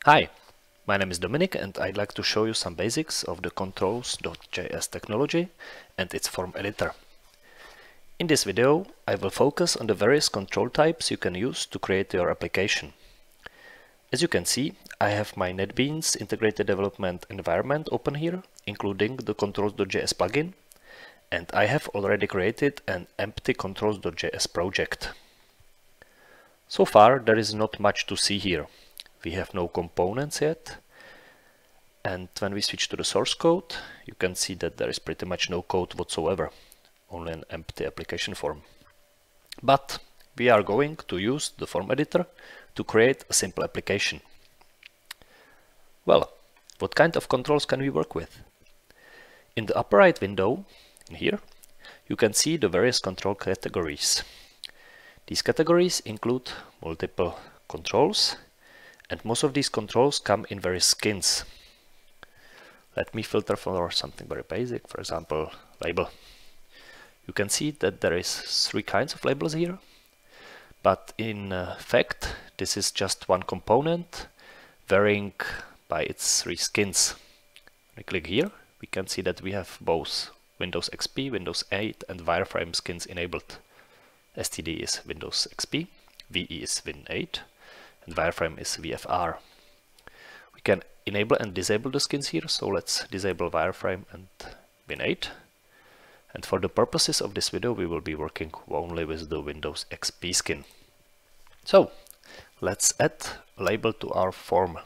Hi, my name is Dominic and I'd like to show you some basics of the Controls.js technology and its form editor. In this video, I will focus on the various control types you can use to create your application. As you can see, I have my NetBeans integrated development environment open here, including the Controls.js plugin, and I have already created an empty Controls.js project. So far, there is not much to see here. We have no components yet, and when we switch to the source code, you can see that there is pretty much no code whatsoever, only an empty application form. But we are going to use the form editor to create a simple application. Well, what kind of controls can we work with? In the upper right window, in here, you can see the various control categories. These categories include multiple controls, and most of these controls come in various skins. Let me filter for something very basic, for example, label. You can see that there is 3 kinds of labels here, but in fact, this is just one component varying by its 3 skins. When we click here, we can see that we have both Windows XP, Windows 8 and wireframe skins enabled. STD is Windows XP, VE is Win 8, and wireframe is VFR. We can enable and disable the skins here, so let's disable wireframe and Win 8. And for the purposes of this video, we will be working only with the Windows XP skin. So let's add a label to our form.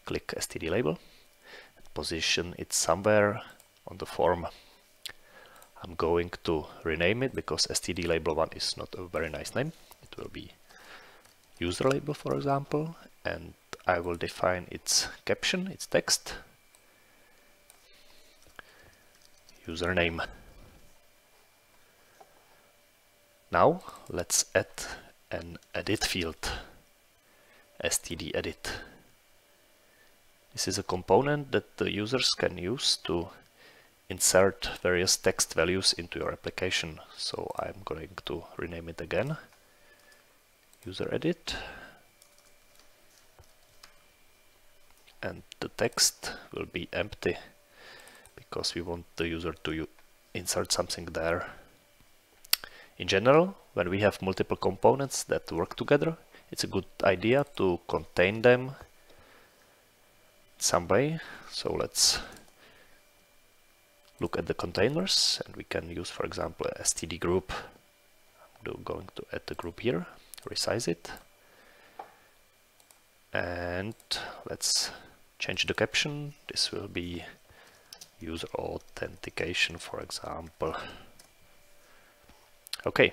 Click STD label and position it somewhere on the form. I'm going to rename it because STD label 1 is not a very nice name. It will be user label, for example, and I will define its caption, its text, username. Now let's add an edit field, std edit. This is a component that the users can use to insert various text values into your application. So I'm going to rename it again, user edit, and the text will be empty because we want the user to insert something there. In general, when we have multiple components that work together, it's a good idea to contain them some way. So let's look at the containers, and we can use, for example, a std group. I'm going to add the group here, resize it, and let's change the caption. This will be user authentication, for example. Okay,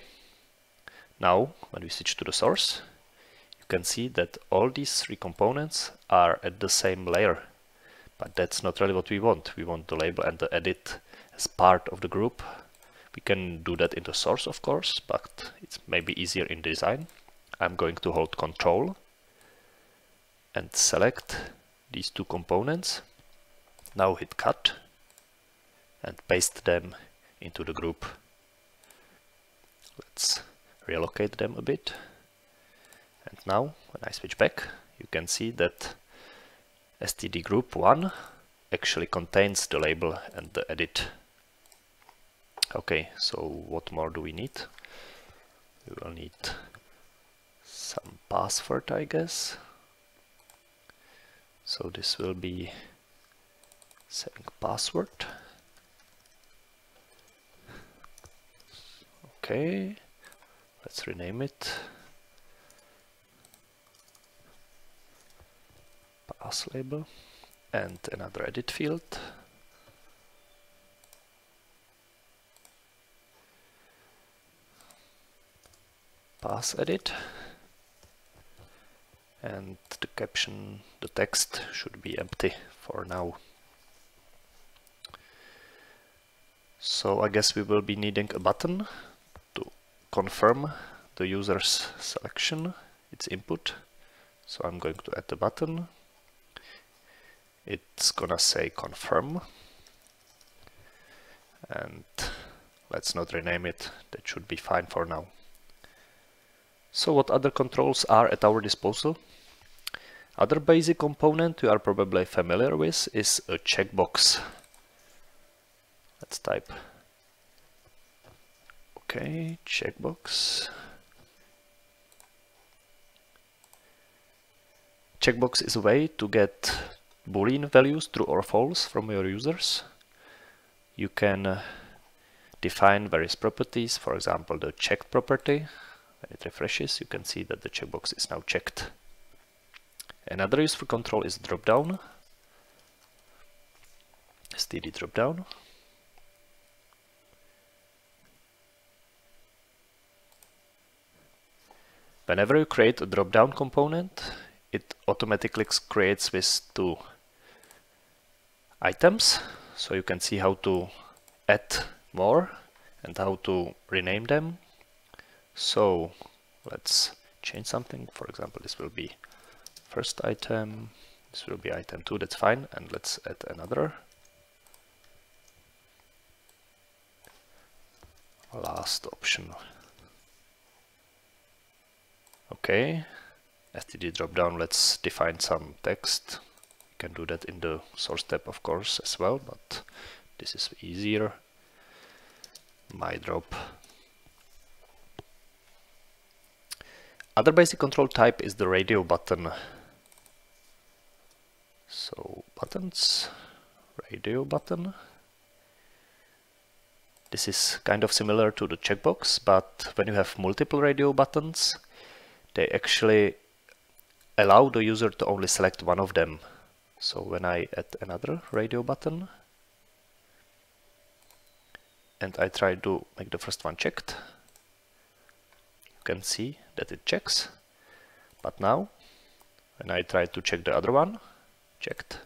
now when we switch to the source, you can see that all these 3 components are at the same layer. But that's not really what we want. We want the label and the edit as part of the group. We can do that in the source, of course, but it's maybe easier in design. I'm going to hold Control and select these 2 components. Now hit Cut and paste them into the group. Let's relocate them a bit. And now, when I switch back, you can see that std group 1 actually contains the label and the edit. Okay, so what more do we need? We will need some password, I guess. So this will be saying password. Okay, let's rename it. Pass label and another edit field. Pass edit, and the caption, the text should be empty for now. So I guess we will be needing a button to confirm the user's selection, its input. So I'm going to add the button. It's gonna say confirm, and let's not rename it. That should be fine for now. So what other controls are at our disposal? Other basic component you are probably familiar with is a checkbox. Let's type okay, checkbox. Checkbox is a way to get Boolean values true or false from your users. You can define various properties, for example the checked property. When it refreshes, you can see that the checkbox is now checked. Another useful control is dropdown, std dropdown. Whenever you create a dropdown component, it automatically creates with 2 items, so you can see how to add more and how to rename them. So let's change something. For example, this will be first item, this will be item 2, that's fine, and let's add another. Last option. Okay, std dropdown, let's define some text. You can do that in the source tab, of course, as well, but this is easier. My drop. Other basic control type is the radio button. So buttons, radio button. This is kind of similar to the checkbox, but when you have multiple radio buttons, they actually allow the user to only select one of them. So when I add another radio button and I try to make the first one checked, you can see that it checks. But now when I try to check the other one, checked,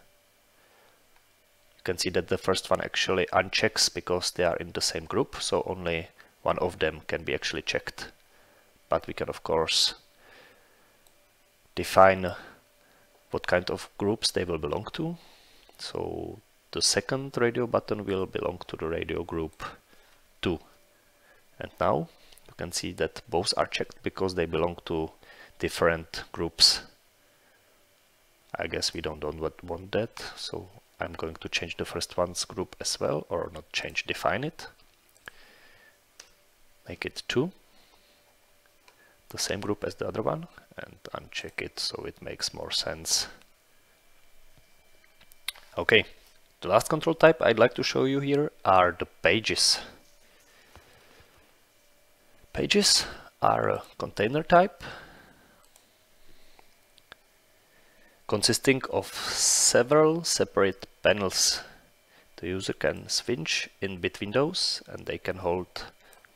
you can see that the first one actually unchecks because they are in the same group, so only one of them can be actually checked. But we can of course define what kind of groups they will belong to. So the second radio button will belong to the radio group 2. And now you can see that both are checked because they belong to different groups. I guess we don't want that, so I'm going to change the first one's group as well, or not change, define it. Make it 2, the same group as the other one, and uncheck it so it makes more sense. Okay, the last control type I'd like to show you here are the pages. Pages are a container type consisting of several separate panels. The user can switch in between those and they can hold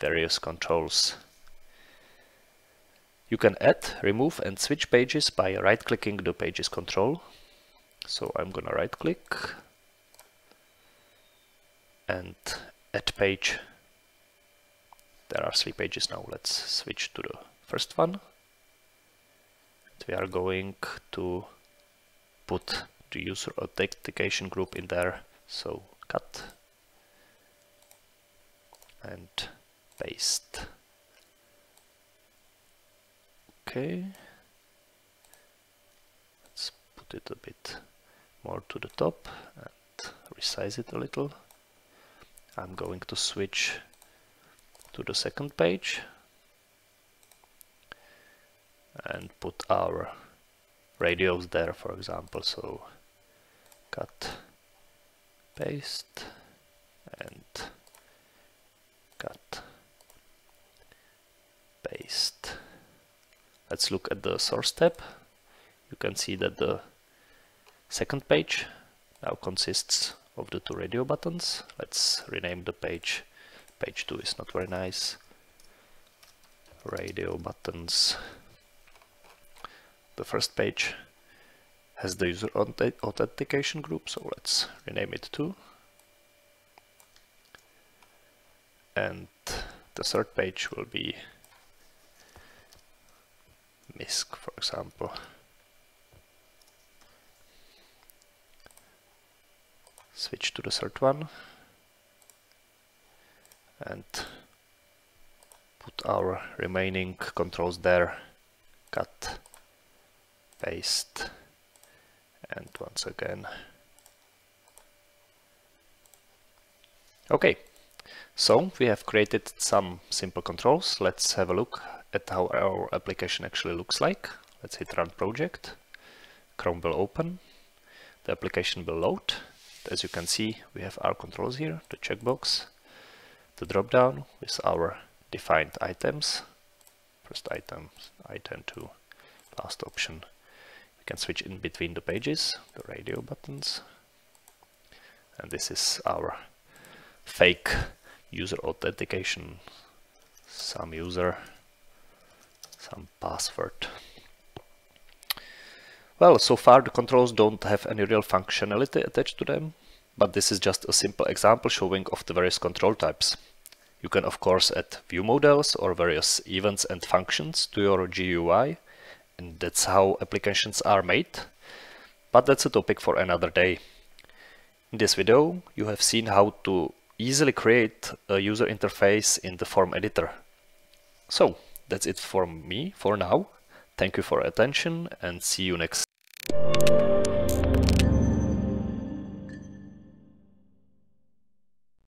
various controls. You can add, remove and switch pages by right-clicking the pages control. So I'm gonna right-click and add page. There are 3 pages now. Let's switch to the first one. We are going to put the user authentication group in there. So cut and paste. Okay. Let's put it a bit more to the top and resize it a little. I'm going to switch to the second page and put our radios there, for example. So cut, paste and cut, paste. Let's look at the source tab. You can see that the second page now consists of the 2 radio buttons. Let's rename the page. Page 2 is not very nice. Radio buttons. The first page has the user authentication group, so let's rename it 2. And the third page will be MISC, for example. Switch to the third one and put our remaining controls there. Cut, paste And once again. Okay, so we have created some simple controls. Let's have a look at how our application actually looks like. Let's hit Run Project. Chrome will open. The application will load. As you can see, we have our controls here, the checkbox, the drop-down with our defined items. First item, item 2, last option. We can switch in between the pages, the radio buttons. And this is our fake user authentication. Some user, some password. Well, so far the controls don't have any real functionality attached to them, but this is just a simple example showing of the various control types. You can of course add view models or various events and functions to your GUI, and that's how applications are made, but that's a topic for another day. In this video you have seen how to easily create a user interface in the form editor. So that's it from me for now. Thank you for your attention and see you next